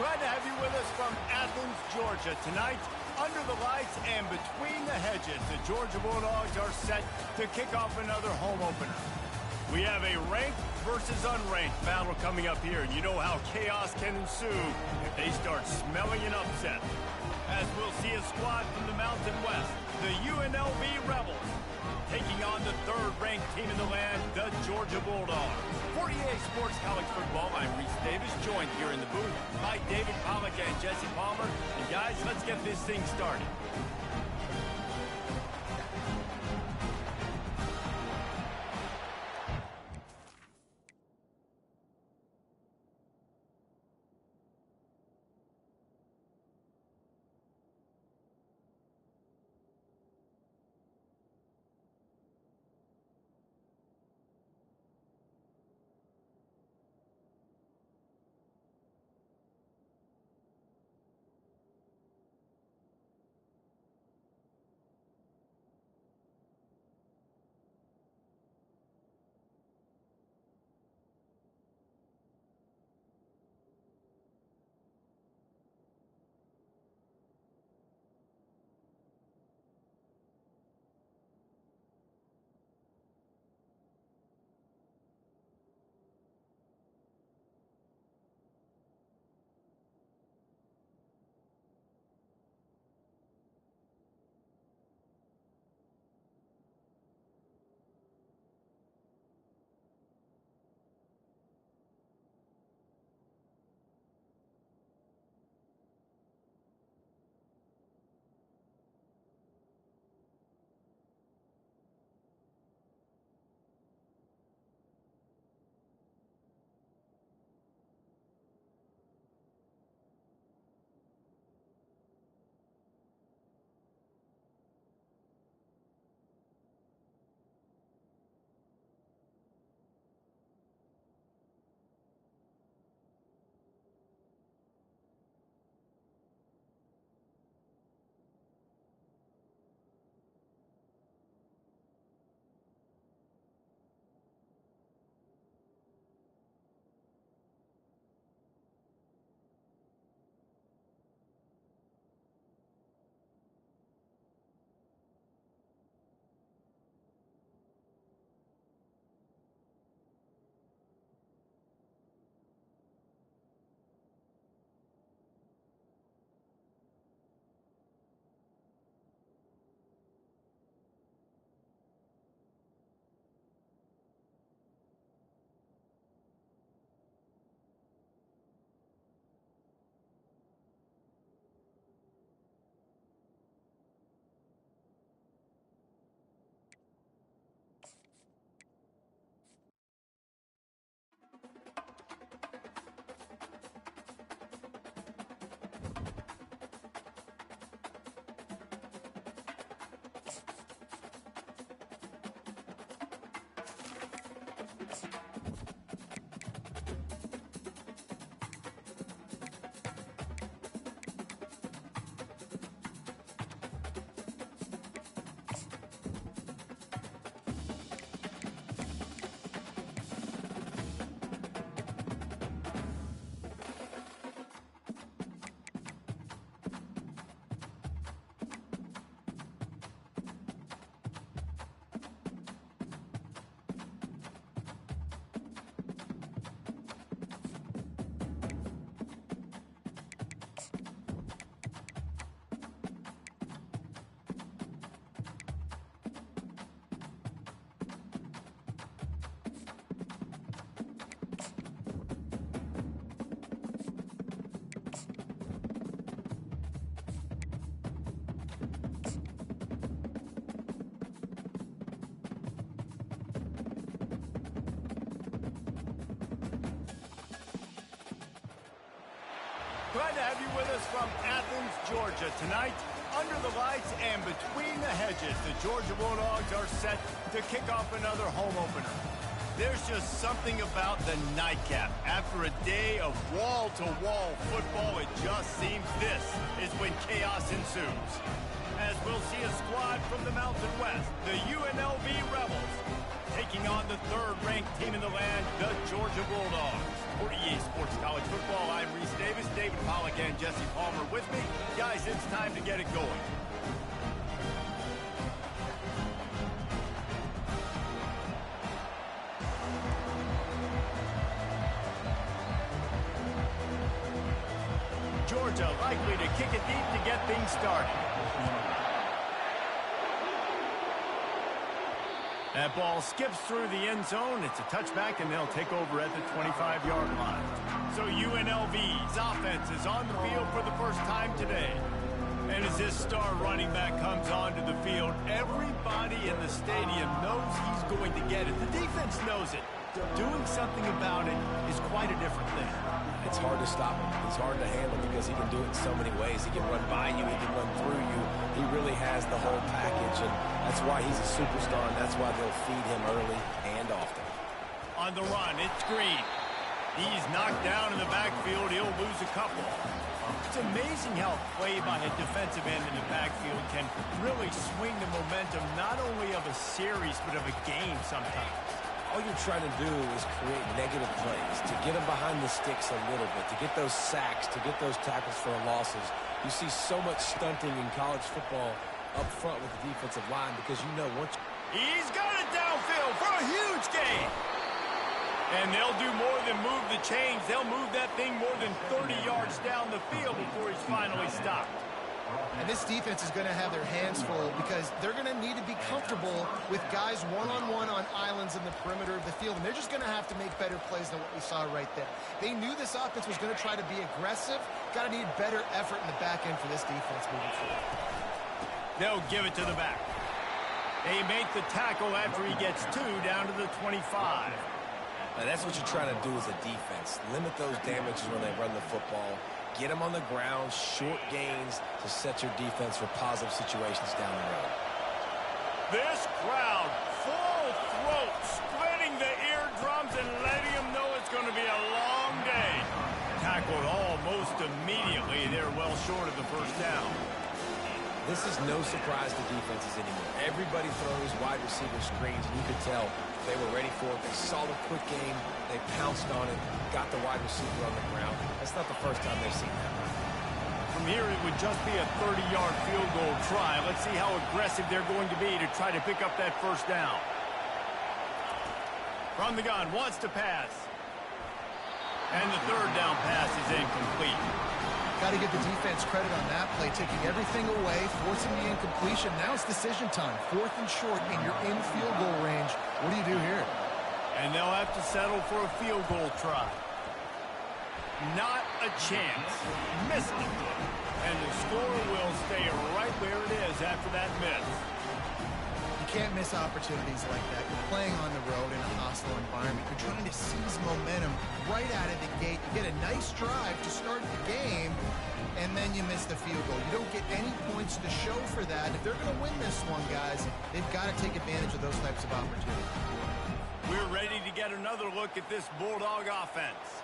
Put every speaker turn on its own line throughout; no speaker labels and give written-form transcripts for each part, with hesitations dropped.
Glad to have you with us from Athens, Georgia. Tonight, under the lights and between the hedges, the Georgia Bulldogs are set to kick off another home opener. We have a ranked versus unranked battle coming up here, and you know how chaos can ensue if they start smelling an upset. As we'll see a squad from the Mountain West, the UNLV Rebels, taking on the third-ranked team in the land, the Georgia Bulldogs. 48 Sports College Football, I'm Reese Davis, joined here in the booth by David Pollack and Jesse Palmer. And guys, let's get this thing started. Glad to have you with us from Athens, Georgia. Tonight, under the lights and between the hedges, the Georgia Bulldogs are set to kick off another home opener. There's just something about the nightcap. After a day of wall-to-wall football, it just seems this is when chaos ensues. as we'll see a squad from the Mountain West, the UNLV Rebels, taking on the third-ranked team in the land, the Georgia Bulldogs. For EA Sports College Football, I'm Reese Davis, David Pollack, and Jesse Palmer with me. Guys, it's time to get it going. Georgia likely to kick it deep to get things started. That ball skips through the end zone. It's a touchback, and they'll take over at the 25-yard line. So UNLV's offense is on the field for the first time today. And as this star running back comes onto the field, everybody in the stadium knows he's going to get it. The defense knows it. Doing something about it is quite a different thing.
It's hard to stop him. It's hard to handle because he can do it in so many ways. He can run by you. He can run through you. He really has the whole package, and that's why he's a superstar, and that's why they'll feed him early and often.
On the run, it's Green. He's knocked down in the backfield. He'll lose a couple. It's amazing how play by a defensive end in the backfield can really swing the momentum not only of a series but of a game sometimes.
All you're trying to do is create negative plays, to get them behind the sticks a little bit, to get those sacks, to get those tackles for losses. You see so much stunting in college football up front with the defensive line because you know once...
He's got it downfield for a huge gain. And they'll do more than move the chains. They'll move that thing more than 30 yards down the field before he's finally stopped.
And this defense is going to have their hands full because they're going to need to be comfortable with guys one-on-one on islands in the perimeter of the field. And they're just going to have to make better plays than what we saw right there. They knew this offense was going to try to be aggressive. Got to need better effort in the back end for this defense moving forward.
They'll give it to the back. They make the tackle after he gets two down to the 25.
Now that's what you're trying to do as a defense. Limit those damages when they run the football. Get them on the ground, short gains to set your defense for positive situations down the road.
This crowd, full throat, splitting the eardrums and letting them know it's going to be a long day. Tackled almost immediately. They're well short of the first down.
This is no surprise to defenses anymore. Everybody throws wide receiver screens, and you could tell they were ready for it. They saw the quick game. They pounced on it, got the wide receiver on the ground. That's not the first time they've seen that.
From here, it would just be a 30-yard field goal try. Let's see how aggressive they're going to be to try to pick up that first down. From the gun, wants to pass. And the third down pass is incomplete.
Got to give the defense credit on that play, taking everything away, forcing the incompletion. Now it's decision time. 4th and short, and you're in field goal range. What do you do here?
And they'll have to settle for a field goal try. Not a chance. Missed it. And the score will stay right where it is after that miss.
You can't miss opportunities like that. You're playing on the road in a hostile environment. You're trying to seize momentum right out of the gate. You get a nice drive to start the game, and then you miss the field goal. You don't get any points to show for that. If they're going to win this one, guys, they've got to take advantage of those types of opportunities.
We're ready to get another look at this Bulldog offense.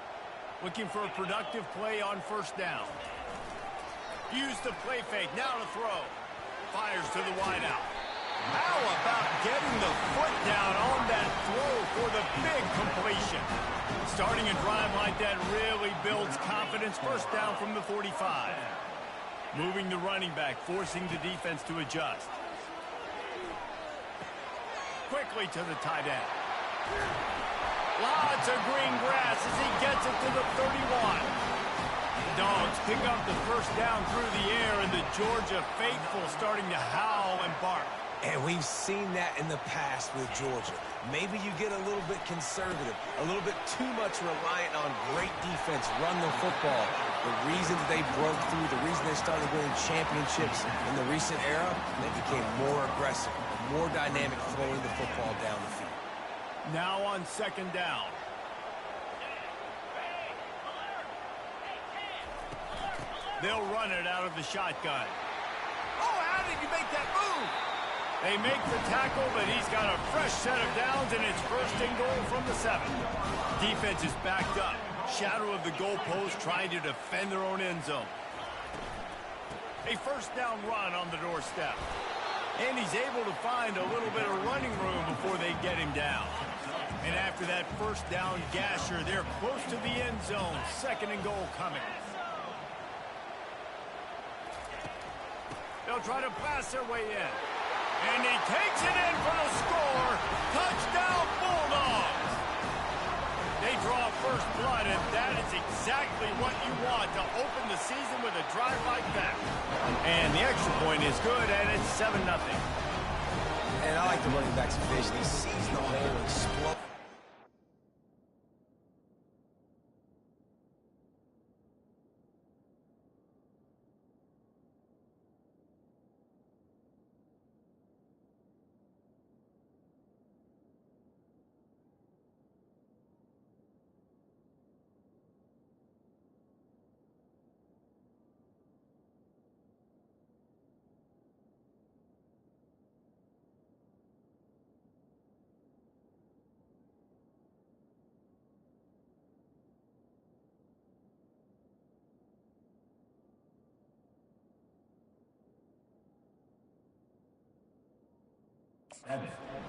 Looking for a productive play on first down. Use the play fake. Now to throw. Fires to the wideout. How about getting the foot down on that throw for the big completion? Starting a drive like that really builds confidence. First down from the 45. Moving the running back, forcing the defense to adjust. Quickly to the tight end. Lots of green grass as he gets it to the 31. The Dogs pick up the first down through the air, and the Georgia faithful starting to howl and bark.
And we've seen that in the past with Georgia. Maybe you get a little bit conservative, a little bit too much reliant on great defense, run the football. The reason they broke through, the reason they started winning championships in the recent era, they became more aggressive, more dynamic throwing the football down the field.
Now on second down. They'll run it out of the shotgun. Oh, how did you make that move? They make the tackle, but he's got a fresh set of downs, and it's first and goal from the 7. Defense is backed up. Shadow of the goalpost trying to defend their own end zone. A first down run on the doorstep. And he's able to find a little bit of running room before they get him down. And after that first down gasher, they're close to the end zone. 2nd and goal coming. They'll try to pass their way in. And he takes it in for the score. Touchdown, Bulldogs. They draw first blood, and that is exactly what you want to open the season with a drive like that. And the extra point is good, and it's 7-0.
And I like the running back's vision. He sees the hole and explodes.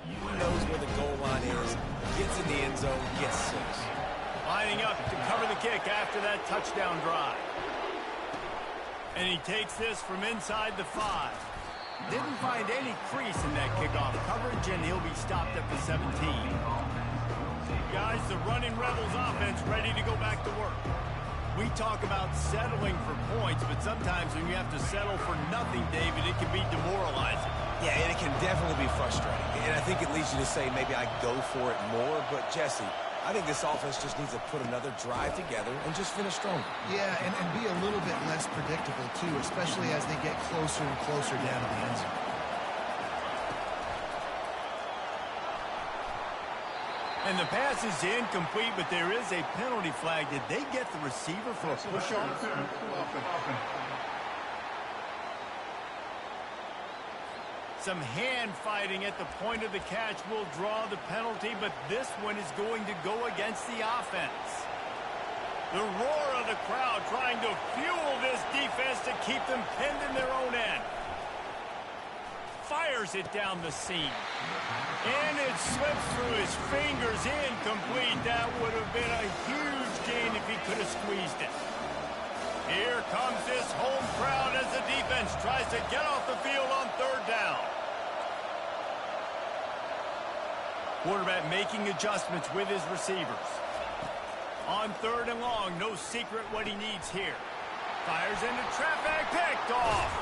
He knows where the goal line is, gets in the end zone, gets 6.
Lining up to cover the kick after that touchdown drive. And he takes this from inside the 5. Didn't find any crease in that kickoff coverage, and he'll be stopped at the 17. Guys, the running Rebels offense ready to go back to work. We talk about settling for points, but sometimes when you have to settle for nothing, David, it can be demoralizing.
Yeah, and it can definitely be frustrating. And I think it leads you to say maybe I go for it more. But, Jesse, I think this offense just needs to put another drive together and just finish stronger.
Yeah, and be a little bit less predictable, too, especially as they get closer and closer down to the end zone.
And the pass is incomplete, but there is a penalty flag. Did they get the receiver for a push-off? Some hand fighting at the point of the catch will draw the penalty, but this one is going to go against the offense. The roar of the crowd trying to fuel this defense to keep them pinned in their own end. Fires it down the seam. And it slips through his fingers, incomplete. That would have been a huge gain if he could have squeezed it. Here comes this home crowd as the defense tries to get off the field on 3rd down. Quarterback making adjustments with his receivers. On 3rd and long, no secret what he needs here. Fires into traffic, picked off.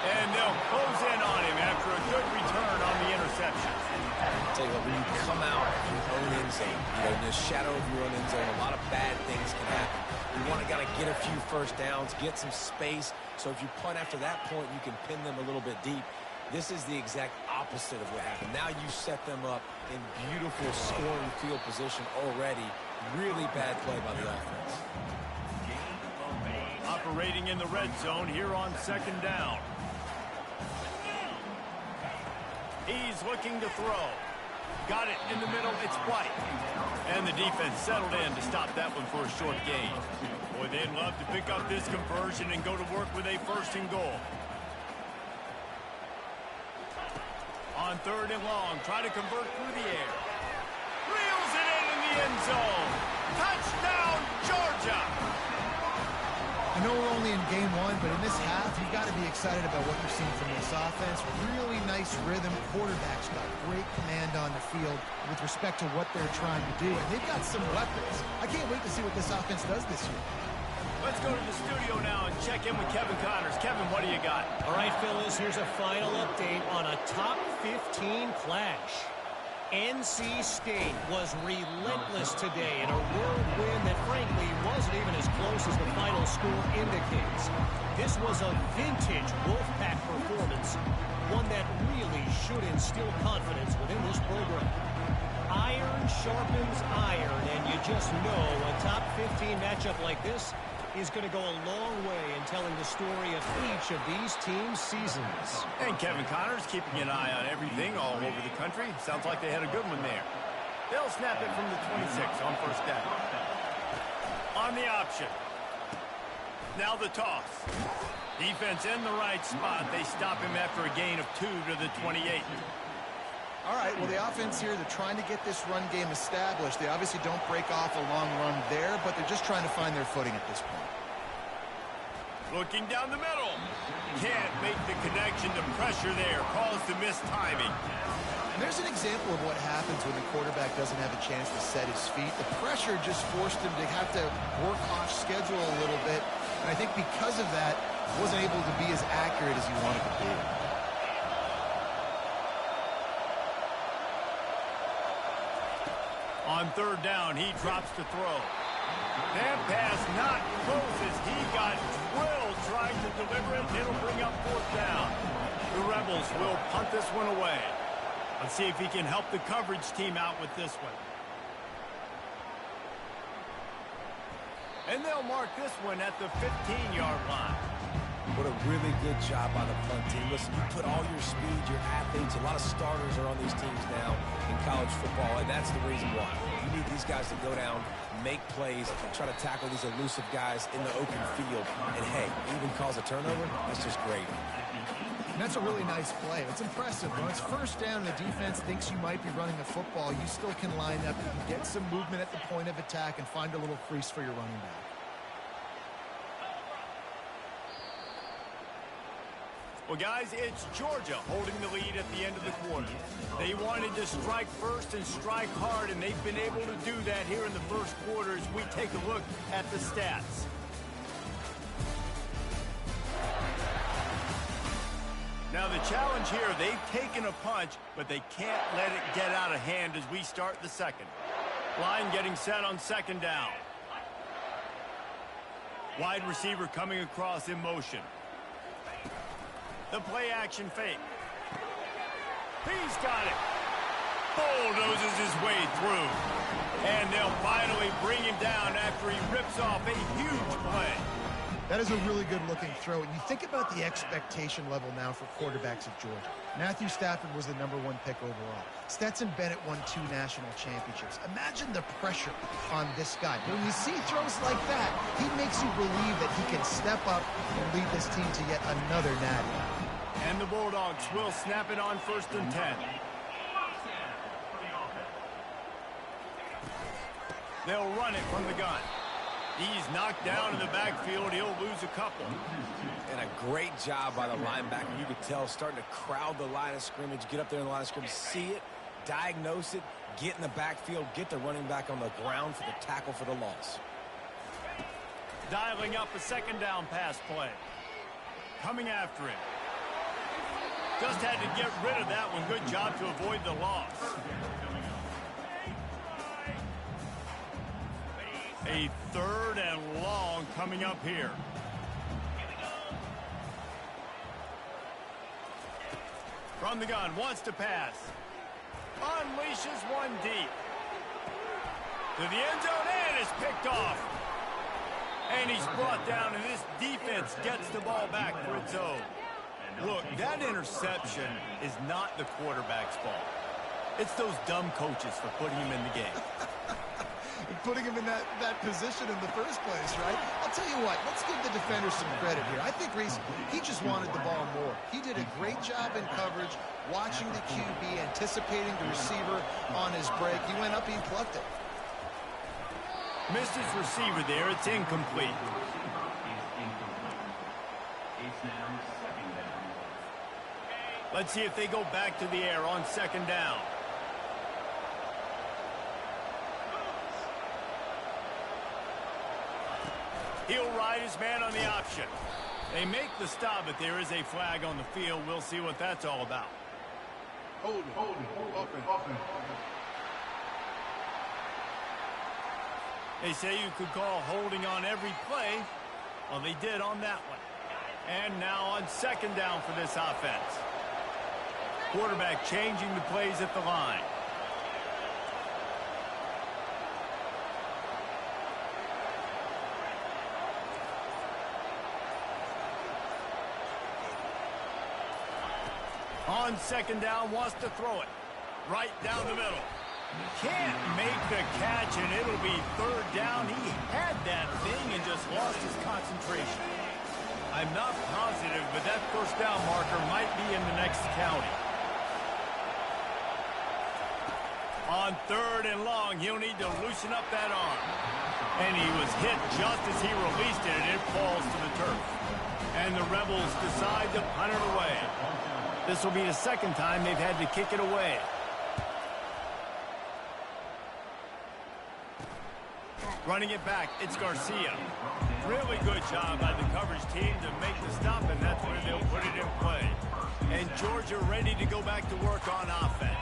And they'll close in on him after a good return on the interception.
I'll tell you what, when you come out of your own end zone, in the shadow of your own end zone, a lot of bad things can happen. You want to get a few first downs, get some space, so if you punt after that point, you can pin them a little bit deep. This is the exact opposite of what happened. Now you set them up in beautiful scoring field position already. Really bad play by the offense.
Operating in the red zone here on 2nd down. He's looking to throw. Got it in the middle. It's White. And the defense settled in to stop that one for a short gain. Boy, they'd love to pick up this conversion and go to work with a 1st and goal. On 3rd and long, try to convert through the air. Reels it in the end zone. Touchdown, Georgia!
I know we're only in game 1, but in this half, you've got to be excited about what you're seeing from this offense. Really nice rhythm. Quarterback's got great command on the field with respect to what they're trying to do. And they've got some weapons. I can't wait to see what this offense does this year.
Let's go to the studio now and check in with Kevin Connors. Kevin, what do you got?
All right, Phyllis, here's a final update on a top 15 clash. NC State was relentless today in a road win that, frankly, wasn't even as close as the final score indicates. This was a vintage Wolfpack performance, one that really should instill confidence within this program. Iron sharpens iron, and you just know a top 15 matchup like this is going to go a long way in telling the story of each of these teams' seasons.
And Kevin Connors keeping an eye on everything all over the country. Sounds like they had a good one there. They'll snap it from the 26 on 1st down. On the option. Now the toss. Defense in the right spot. They stop him after a gain of 2 to the 28.
All right, well, the offense here, they're trying to get this run game established. They obviously don't break off a long run there, but they're just trying to find their footing at this point.
Looking down the middle. Can't make the connection. The pressure there caused the missed timing.
And there's an example of what happens when the quarterback doesn't have a chance to set his feet. The pressure just forced him to have to work off schedule a little bit. And I think because of that, wasn't able to be as accurate as he wanted to be.
On third down, he drops to throw. That pass not close as he got drilled trying to deliver it. It'll bring up fourth down. The Rebels will punt this one away. Let's see if he can help the coverage team out with this one. And they'll mark this one at the 15-yard line.
What a really good job by the punt team. Listen, you put all your speed, your athletes, a lot of starters are on these teams now in college football, and that's the reason why. You need these guys to go down, make plays, and try to tackle these elusive guys in the open field. And, hey, even cause a turnover, that's just great.
And that's a really nice play. It's impressive. When it's first down and the defense thinks you might be running the football, you still can line up. You can get some movement at the point of attack and find a little crease for your running back.
Well, guys, it's Georgia holding the lead at the end of the quarter. They wanted to strike first and strike hard, and they've been able to do that here in the first quarter as we take a look at the stats. Now, the challenge here, they've taken a punch, but they can't let it get out of hand as we start the second. Line getting set on second down. Wide receiver coming across in motion. The play action fake. He's got it. Bulldozes his way through. And they'll finally bring him down after he rips off a huge play.
That is a really good-looking throw. And you think about the expectation level now for quarterbacks at Georgia. Matthew Stafford was the #1 pick overall. Stetson Bennett won 2 national championships. Imagine the pressure on this guy. When you see throws like that, he makes you believe that he can step up and lead this team to yet another natty.
And the Bulldogs will snap it on 1st and 10. They'll run it from the gun. He's knocked down in the backfield. He'll lose a couple.
And a great job by the linebacker. You could tell starting to crowd the line of scrimmage, get up there in the line of scrimmage, see it, diagnose it, get in the backfield, get the running back on the ground for the tackle for the loss.
Dialing up a second down pass play. Coming after it. Just had to get rid of that one. Good job to avoid the loss. A 3rd and long coming up here. From the gun, wants to pass. Unleashes one deep. To the end zone, and is picked off. And he's brought down, and this defense gets the ball back for its own. Look, that interception is not the quarterback's fault. It's those dumb coaches for putting him in the game.
Putting him in that position in the first place, right? I'll tell you what, let's give the defender some credit here. I think Reese, he just wanted the ball more. He did a great job in coverage, watching the QB, anticipating the receiver on his break. He went up, he plucked it.
Missed his receiver there. It's incomplete. Let's see if they go back to the air on second down. He'll ride his man on the option. They make the stop, but there is a flag on the field. We'll see what that's all about.
Hold it, open.
They say you could call holding on every play. Well, they did on that one. And now on second down for this offense. Quarterback changing the plays at the line. On second down, wants to throw it. Right down the middle. Can't make the catch, and it'll be 3rd down. He had that thing and just lost his concentration. I'm not positive, but that first down marker might be in the next county. On 3rd and long, he'll need to loosen up that arm. And he was hit just as he released it, and it falls to the turf. And the Rebels decide to punt it away. This will be the second time they've had to kick it away. Running it back, it's Garcia. Really good job by the coverage team to make the stop, and that's where they'll put it in play. And Georgia ready to go back to work on offense.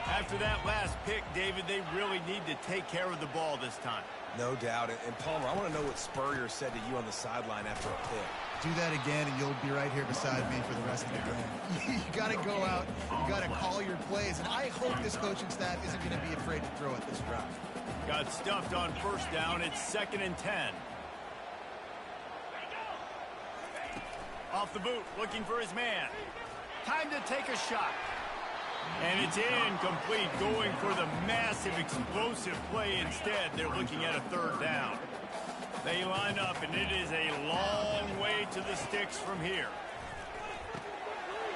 After that last pick, David, they really need to take care of the ball this time.
No doubt. And Palmer, I want to know what Spurrier said to you on the sideline after a pick.
Do that again, and you'll be right here beside me for the rest of the game. You got to go out. You got to call your plays. And I hope this coaching staff isn't going to be afraid to throw at this drive.
Got stuffed on first down. It's 2nd and 10. Off the boot, looking for his man. Time to take a shot. And it's incomplete, going for the massive, explosive play instead. They're looking at a 3rd down. They line up, and it is a long way to the sticks from here.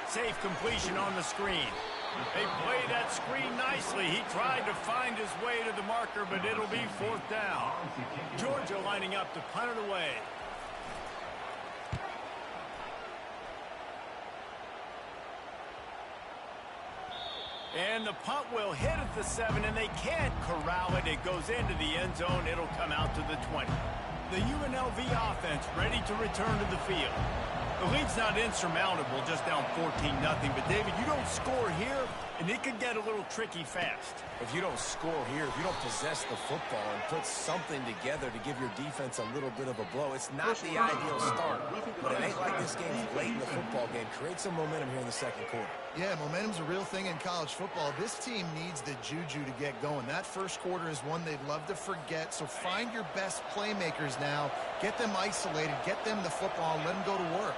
Safe completion on the screen. They play that screen nicely. He tried to find his way to the marker, but it'll be 4th down. Georgia lining up to punt it away. And the punt will hit at the 7, and they can't corral it. It goes into the end zone. It'll come out to the 20. The UNLV offense ready to return to the field. The lead's not insurmountable, just down 14-0. But, David, you don't score here, and it could get a little tricky fast.
If you don't score here, if you don't possess the football and put something together to give your defense a little bit of a blow, it's not the ideal start. But it ain't like this game's late in the football game. Create some momentum here in the 2nd quarter.
Yeah, momentum's a real thing in college football. This team needs the juju to get going. That first quarter is one they'd love to forget. So find your best playmakers now. Get them isolated. Get them the football and let them go to work.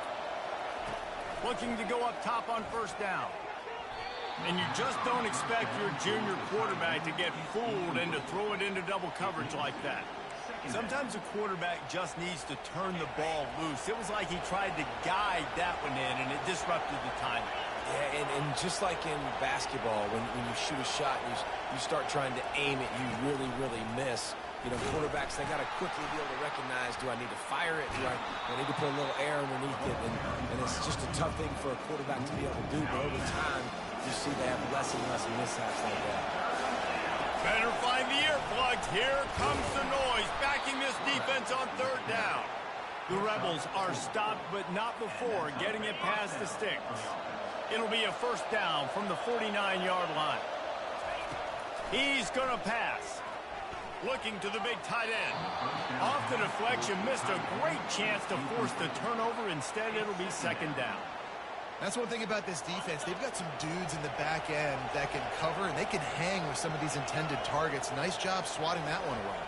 Looking to go up top on first down. And you just don't expect your junior quarterback to get fooled and to throw it into double coverage like that. Sometimes a quarterback just needs to turn the ball loose. It was like he tried to guide that one in, and it disrupted the timing.
Yeah, and just like in basketball, when you shoot a shot and you start trying to aim it, you really, really miss. You know, quarterbacks, they got to quickly be able to recognize, do I need to fire it? Do I need to put a little air underneath it? And it's just a tough thing for a quarterback to be able to do. But over time, you see they have less and less mishaps like that.
Better find the earplugs. Here comes the noise, backing this defense on 3rd down. The Rebels are stopped, but not before getting it past the sticks. It'll be a 1st down from the 49-yard line. He's going to pass. Looking to the big tight end. Off the deflection, missed a great chance to force the turnover. Instead, it'll be 2nd down.
That's one thing about this defense. They've got some dudes in the back end that can cover, and they can hang with some of these intended targets. Nice job swatting that one away.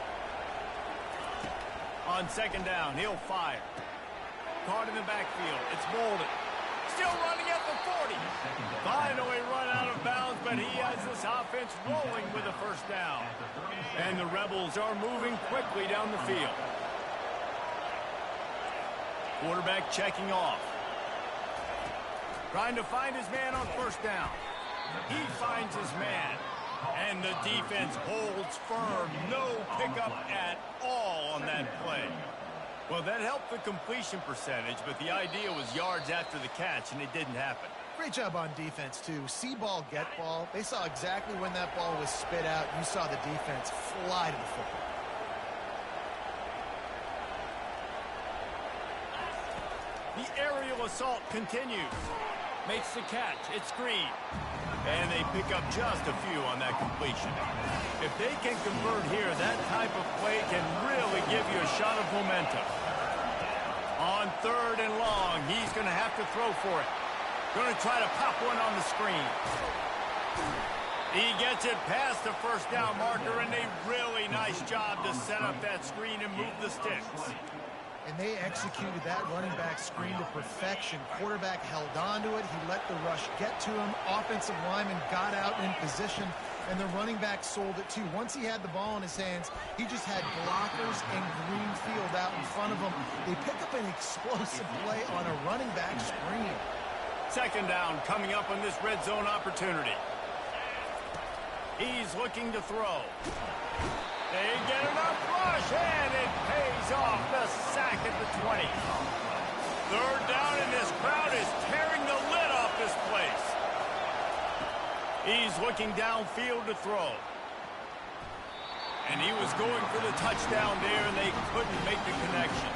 On 2nd down, he'll fire. Caught in the backfield. It's Bolden. Still running at the 40. Finally run out of bounds, but he has this offense rolling with a 1st down. And the Rebels are moving quickly down the field. Quarterback checking off. Trying to find his man on 1st down. He finds his man. And the defense holds firm. No pickup at all on that play. Well, that helped the completion percentage, but the idea was yards after the catch, and it didn't happen.
Great job on defense, too. See ball, get ball. They saw exactly when that ball was spit out. You saw the defense fly to the football.
The aerial assault continues. Makes the catch. It's screened. And they pick up just a few on that completion. If they can convert here, that type of play can really give you a shot of momentum. On 3rd and long, he's going to have to throw for it. Going to try to pop one on the screen. He gets it past the 1st down marker, and a really nice job to set up that screen and move the sticks.
And they executed that running back screen to perfection. Quarterback held on to it. He let the rush get to him. Offensive lineman got out in position, and the running back sold it too. Once he had the ball in his hands, he just had blockers and green field out in front of him. They pick up an explosive play on a running back screen.
Second down coming up on this red zone opportunity. He's looking to throw. They get enough rush, and it pays off. The sack at the 20. Third down, and this crowd is tearing the lid off this place. He's looking downfield to throw. And he was going for the touchdown there, and they couldn't make the connection.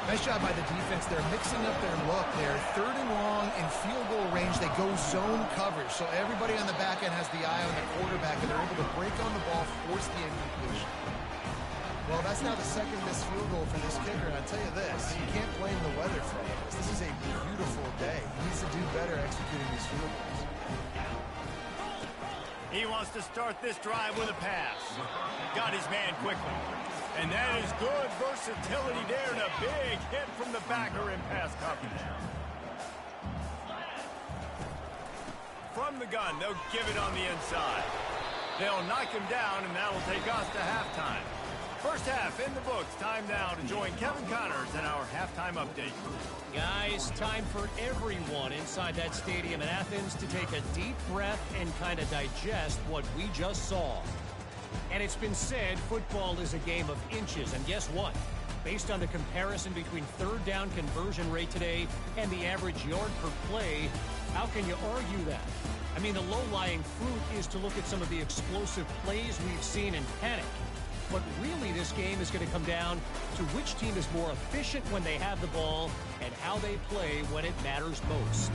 Nice job by the defense. They're mixing up their look there. Third and long in field goal range. They go zone coverage. So everybody on the back end has the eye on the quarterback, and they're able to break on the ball, force the incompletion. Well, that's now the second missed field goal for this kicker. And I'll tell you this, you can't blame the weather for all this. This is a beautiful day. He needs to do better executing these field goals.
He wants to start this drive with a pass. Got his man quickly. And that is good versatility there, and a big hit from the backer in pass coverage. From the gun, they'll give it on the inside. They'll knock him down, and that'll take us to halftime. First half in the books. Time now to join Kevin Connors in our halftime update.
Guys, time for everyone inside that stadium in Athens to take a deep breath and kind of digest what we just saw. And it's been said football is a game of inches, and guess what? Based on the comparison between third down conversion rate today and the average yard per play, how can you argue that? I mean, the low-lying fruit is to look at some of the explosive plays we've seen in panic. But really, this game is going to come down to which team is more efficient when they have the ball and how they play when it matters most.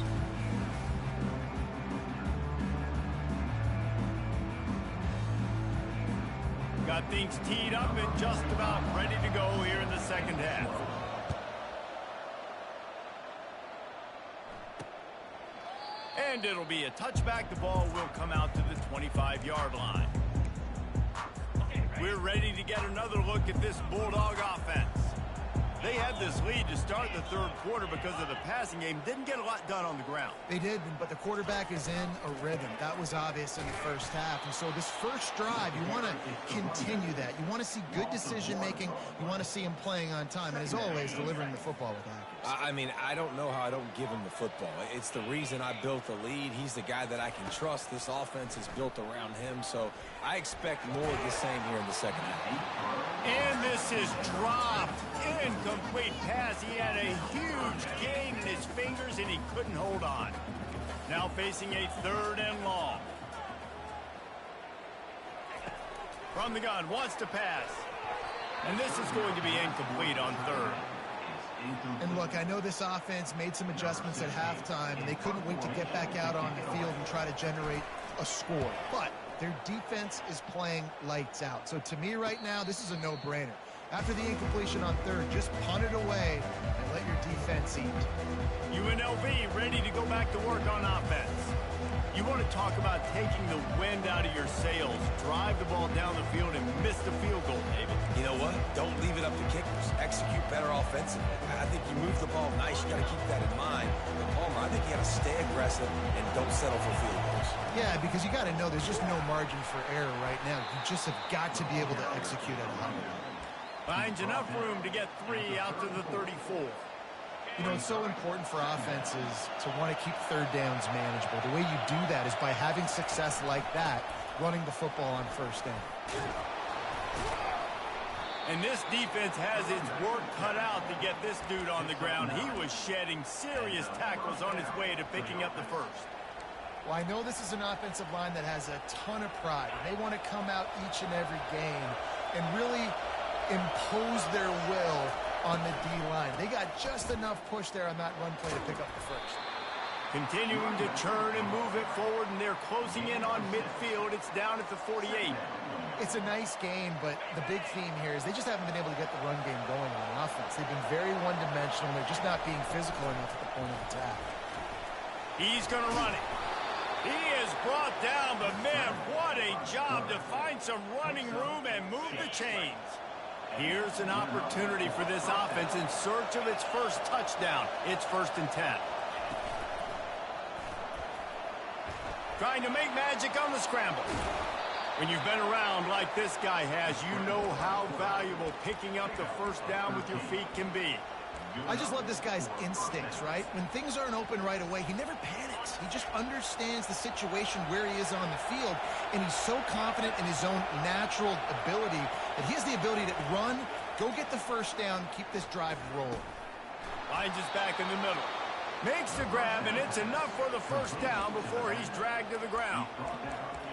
Got things teed up and just about ready to go here in the second half. And it'll be a touchback. The ball will come out to the 25-yard line. We're ready to get another look at this Bulldog offense. They had this lead to start the third quarter because of the passing game. Didn't get a lot done on the ground.
They did, but the quarterback is in a rhythm. That was obvious in the first half. And so this first drive, you want to continue that. You want to see good decision-making. You want to see him playing on time. And as always, delivering the football with accuracy.
I mean, I don't know how I don't give him the football. It's the reason I built the lead. He's the guy that I can trust. This offense is built around him. So I expect more of the same here in the second half.
And this is dropped. Incomplete pass. He had a huge gain in his fingers, and he couldn't hold on. Now facing a third and long. From the gun, wants to pass. And this is going to be incomplete on third.
And look, I know this offense made some adjustments at halftime, and they couldn't wait to get back out on the field and try to generate a score. But their defense is playing lights out. So to me right now, this is a no-brainer. After the incompletion on third, just punt it away and let your defense eat.
UNLV ready to go back to work on offense. You want to talk about taking the wind out of your sails. Drive the ball down the field and miss the field goal, David.
You know what? Don't leave it up to kickers. Execute better offensively. I think you move the ball nice. You got to keep that in mind. But Palmer, I think you got to stay aggressive and don't settle for field goals.
Yeah, because you got to know there's just no margin for error right now. You just have got to be able to execute at a high level.
Finds enough room to get 3 out to the 34.
You know, it's so important for offenses to want to keep third downs manageable. The way you do that is by having success like that, running the football on first down.
And this defense has its work cut out to get this dude on the ground. He was shedding serious tackles on his way to picking up the first.
Well, I know this is an offensive line that has a ton of pride. They want to come out each and every game and really impose their will on the D-line. They got just enough push there on that run play to pick up the first.
Continuing to churn and move it forward, and they're closing in on midfield. It's down at the 48.
It's a nice game, but the big theme here is they just haven't been able to get the run game going on offense. They've been very one-dimensional. They're just not being physical enough at the point of attack.
He's going to run it. He is brought down, but man, what a job to find some running room and move the chains. Here's an opportunity for this offense in search of its first touchdown. It's 1st and 10. Trying to make magic on the scramble. When you've been around like this guy has, you know how valuable picking up the first down with your feet can be.
I just love this guy's instincts, right? When things aren't open right away, he never panics. He just understands the situation where he is on the field, and he's so confident in his own natural ability that he has the ability to run, go get the first down, keep this drive rolling.
Finds his back in the middle. Makes the grab, and it's enough for the first down before he's dragged to the ground.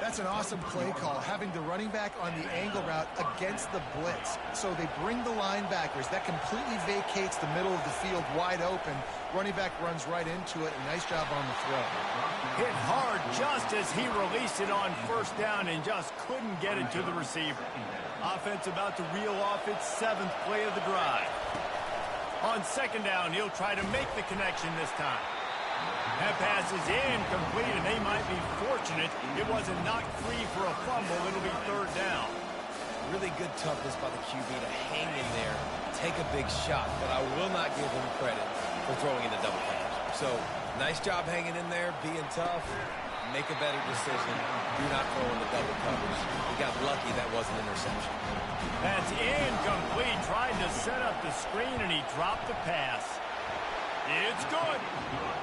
That's an awesome play call, having the running back on the angle route against the blitz. So they bring the linebackers. That completely vacates the middle of the field wide open. Running back runs right into it. A nice job on the throw.
Hit hard just as he released it on first down and just couldn't get it to the receiver. Offense about to reel off its 7th play of the drive. On 2nd down, he'll try to make the connection this time. That pass is incomplete, and they might be fortunate it wasn't knocked free for a fumble. It'll be 3rd down.
Really good toughness by the QB to hang in there, take a big shot, but I will not give him credit for throwing in the double coverage. So, nice job hanging in there, being tough. Make a better decision. Do not throw in the double coverage. He got lucky that wasn't an interception.
That's incomplete. Tried to set up the screen, and he dropped the pass. It's good.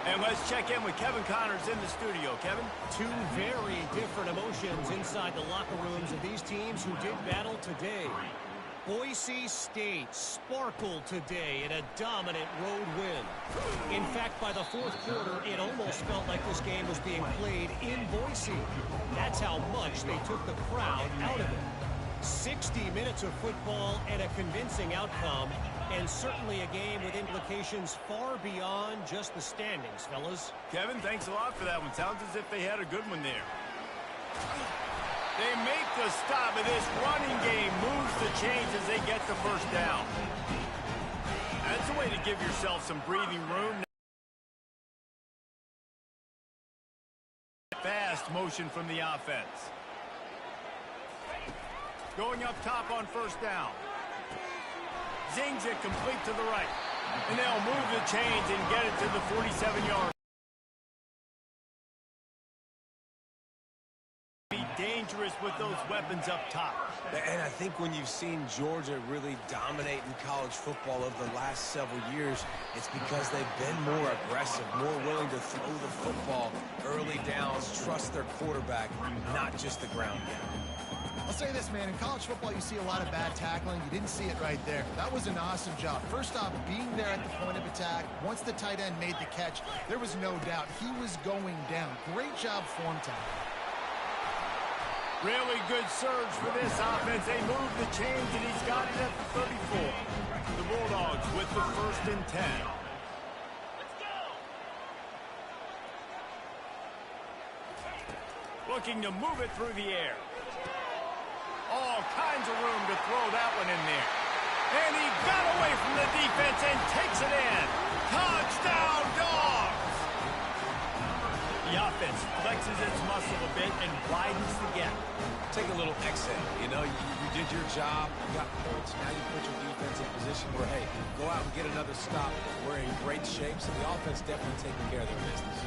And let's check in with Kevin Connors in the studio. Kevin?
Two very different emotions inside the locker rooms of these teams who did battle today. Boise State sparkled today in a dominant road win. In fact, by the 4th quarter, it almost felt like this game was being played in Boise. That's how much they took the crowd out of it. 60 minutes of football and a convincing outcome, and certainly a game with implications far beyond just the standings, fellas.
Kevin, thanks a lot for that one. Sounds as if they had a good one there. They make the stop, and this running game moves the chains as they get the first down. That's a way to give yourself some breathing room. Fast motion from the offense. Going up top on first down. Zings it complete to the right. And they'll move the chains and get it to the 47-yard. Be dangerous with those weapons up top.
And I think when you've seen Georgia really dominate in college football over the last several years, it's because they've been more aggressive, more willing to throw the football, early downs, trust their quarterback, not just the ground game.
I'll say this, man. In college football, you see a lot of bad tackling. You didn't see it right there. That was an awesome job. First off, being there at the point of attack. Once the tight end made the catch, there was no doubt he was going down. Great job form tackle.
Really good surge for this offense. They move the chains, and he's got it at the 34. The Bulldogs with the 1st and 10. Looking to move it through the air. All kinds of room to throw that one in there. And he got away from the defense and takes it in. Touchdown, Dogs! The offense flexes its muscle a bit and widens the gap.
Take a little exit. You know, you did your job. You got points. Now you put your defense in position where, hey, go out and get another stop. We're in great shape, so the offense definitely taking care of their business.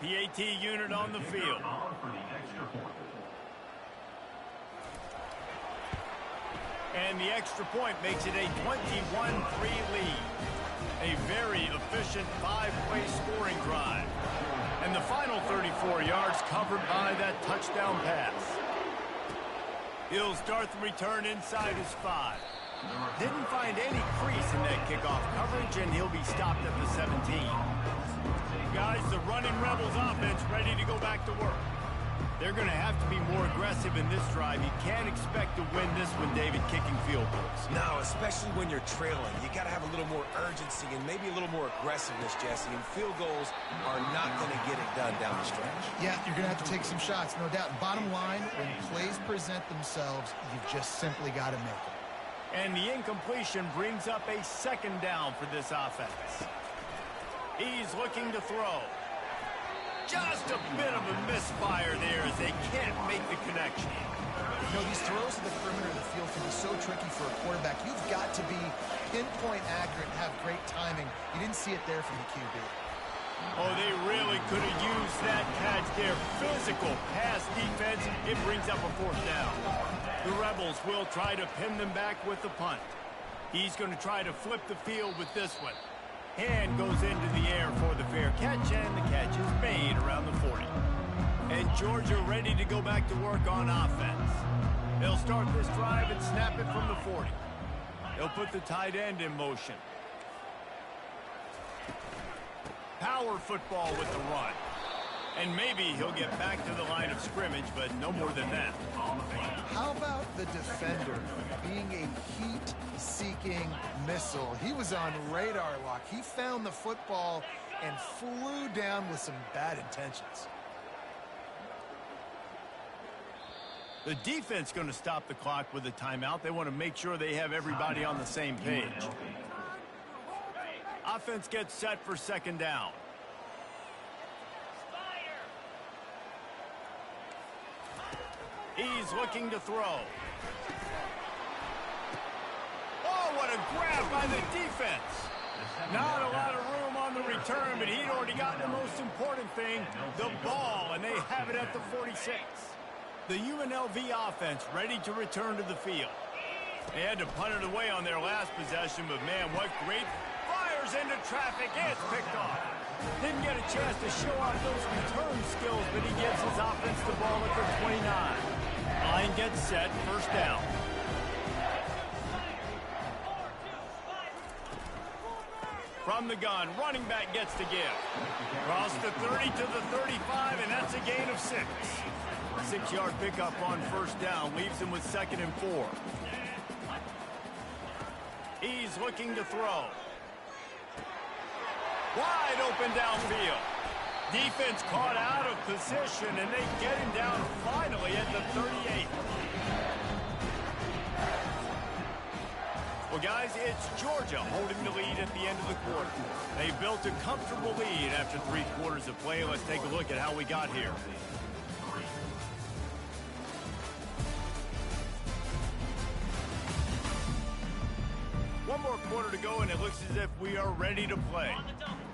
PAT unit on the field. And the extra point makes it a 21-3 lead. A very efficient 5-play scoring drive. And the final 34 yards covered by that touchdown pass. He'll start the return inside his 5. Didn't find any crease in that kickoff coverage, and he'll be stopped at the 17. Guys, the running Rebels offense ready to go back to work. They're going to have to be more aggressive in this drive. You can't expect to win this one, David, kicking field goals.
No, especially when you're trailing. You got to have a little more urgency and maybe a little more aggressiveness, Jesse. And field goals are not going to get it done down the stretch.
Yeah, you're going to have to take some shots, no doubt. Bottom line, when plays present themselves, you've just simply got to make it.
And the incompletion brings up a 2nd down for this offense. He's looking to throw. Just a bit of a misfire there as they can't make the connection.
You know, these throws to the perimeter of the field can be so tricky for a quarterback. You've got to be pinpoint accurate and have great timing. You didn't see it there from the QB.
Oh, they really could have used that catch there. Physical pass defense. It brings up a fourth down. The Rebels will try to pin them back with the punt. He's going to try to flip the field with this one. Hand goes into the air for the fair catch, and the catch is made around the 40. And Georgia ready to go back to work on offense. They'll start this drive and snap it from the 40. They'll put the tight end in motion. Power football with the run. And maybe he'll get back to the line of scrimmage, but no more than that.
How about the defender being a heat-seeking missile? He was on radar lock. He found the football and flew down with some bad intentions.
The defense going to stop the clock with a timeout. They want to make sure they have everybody on the same page. Offense gets set for second down. He's looking to throw. Oh, what a grab by the defense. Not a lot of room on the return, but he'd already got the most important thing, the ball, and they have it at the 46. The UNLV offense ready to return to the field. They had to punt it away on their last possession, but man, what great fires into traffic. It's picked off. Didn't get a chance to show off those return skills, but he gives his offense the ball at the 29. Line gets set, first down. From the gun, running back gets to give. Cross the 30 to the 35, and that's a gain of 6. 6-yard pickup on first down leaves him with 2nd and 4. He's looking to throw. Wide open downfield. Defense caught out of position, and they get him down finally at the 38. Well, guys, it's Georgia holding the lead at the end of the quarter. They built a comfortable lead after 3 quarters of play. Let's take a look at how we got here. One more quarter to go, and it looks as if we are ready to play.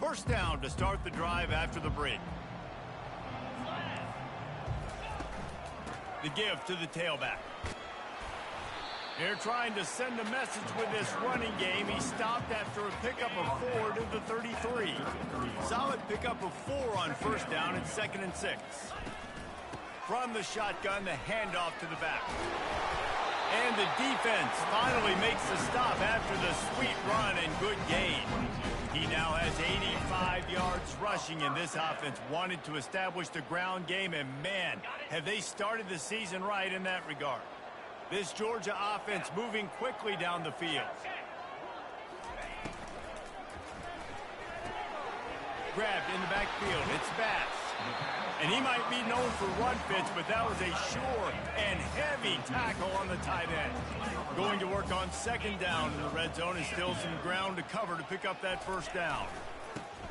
First down to start the drive after the break. The give to the tailback. They're trying to send a message with this running game. He stopped after a pickup of 4 to the 33. Solid pickup of 4 on first down and 2nd and 6. From the shotgun, the handoff to the back. And the defense finally makes the stop after the sweet run and good gain. He now has 85 yards rushing, and this offense wanted to establish the ground game, and man, have they started the season right in that regard. This Georgia offense moving quickly down the field. Grabbed in the backfield. It's Bass. And he might be known for run fits, but that was a sure and heavy tackle on the tight end. Going to work on second down in the red zone, and still some ground to cover to pick up that first down.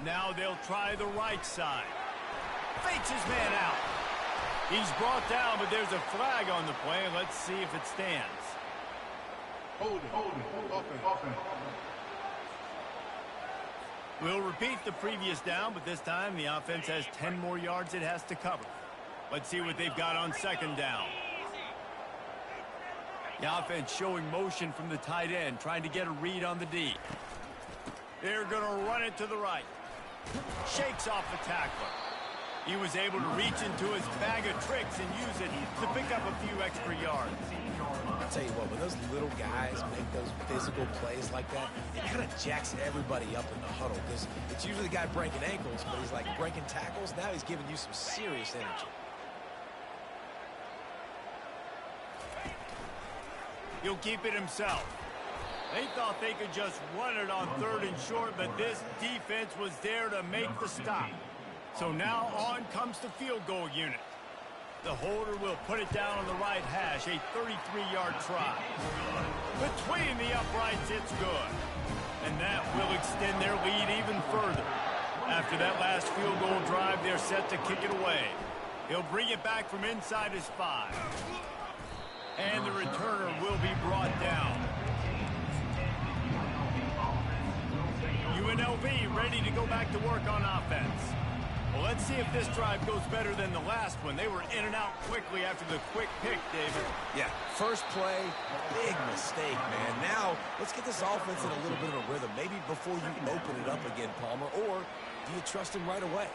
Now they'll try the right side. Fakes his man out. He's brought down, but there's a flag on the play. Let's see if it stands.
Hold it. Offense.
We'll repeat the previous down, but this time the offense has 10 more yards it has to cover. Let's see what they've got on second down. The offense showing motion from the tight end, trying to get a read on the D. They're going to run it to the right. Shakes off the tackler. He was able to reach into his bag of tricks and use it to pick up a few extra yards.
I'll tell you what, when those little guys make those physical plays like that, it kind of jacks everybody up in the huddle, because it's usually the guy breaking ankles, but he's like breaking tackles. Now he's giving you some serious energy.
He'll keep it himself. They thought they could just run it on 3rd and short, but this defense was there to make the stop. So now on comes the field goal unit. The holder will put it down on the right hash, a 33-yard try. Between the uprights, it's good. And that will extend their lead even further. After that last field goal drive, they're set to kick it away. He'll bring it back from inside his 5. And the returner will be brought down. UNLV ready to go back to work on offense. Well, let's see if this drive goes better than the last one. They were in and out quickly after the quick pick, David.
Yeah, first play, big mistake, man. Now, let's get this offense in a little bit of a rhythm. Maybe before you open it up again, Palmer, or do you trust him right away?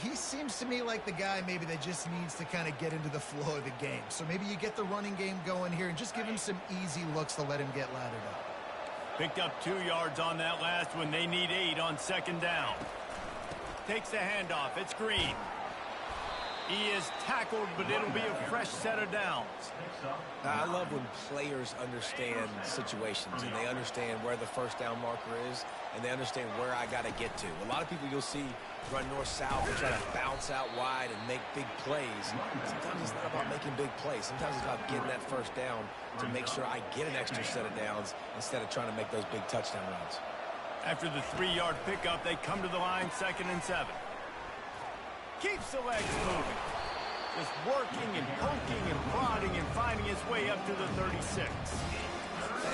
He seems to me like the guy maybe that just needs to kind of get into the flow of the game. So maybe you get the running game going here and just give him some easy looks to let him get lathered up.
Picked up 2 yards on that last one. They need 8 on second down. Takes the handoff. It's Green. He is tackled, but it'll be a fresh set of downs.
I love when players understand situations and they understand where the first down marker is and they understand where I got to get to. A lot of people you'll see run north-south and try to bounce out wide and make big plays. Sometimes it's not about making big plays. Sometimes it's about getting that first down to make sure I get an extra set of downs instead of trying to make those big touchdown runs.
After the 3-yard pickup, they come to the line, 2nd and 7. Keeps the legs moving. Just working and poking and prodding and finding his way up to the 36.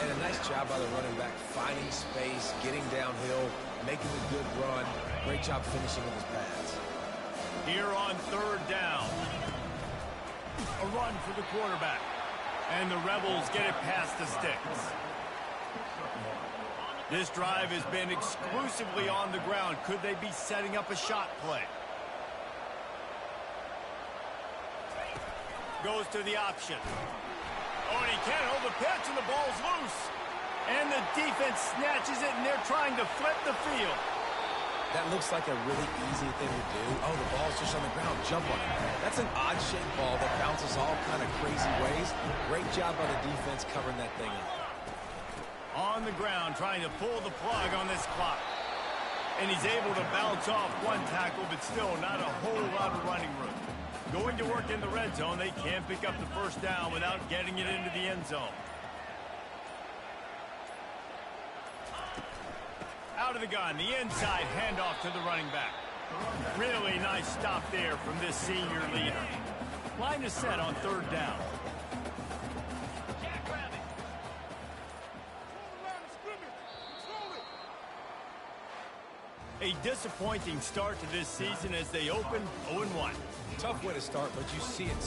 And a nice job by the running back, finding space, getting downhill, making a good run. Great job finishing with his pads.
Here on 3rd down. A run for the quarterback. And the Rebels get it past the sticks. This drive has been exclusively on the ground. Could they be setting up a shot play? Goes to the option. Oh, and he can't hold the pitch, and the ball's loose. And the defense snatches it, and they're trying to flip the field.
That looks like a really easy thing to do. Oh, the ball's just on the ground. Jump on it. That's an odd-shaped ball that bounces all kind of crazy ways. Great job by the defense covering that thing up.
On the ground, trying to pull the plug on this clock. And he's able to bounce off one tackle, but still not a whole lot of running room. Going to work in the red zone. They can't pick up the first down without getting it into the end zone. Out of the gun, the inside handoff to the running back. Really nice stop there from this senior leader. Line is set on 3rd down. A disappointing start to this season as they open 0-1.
Tough way to start, but you see it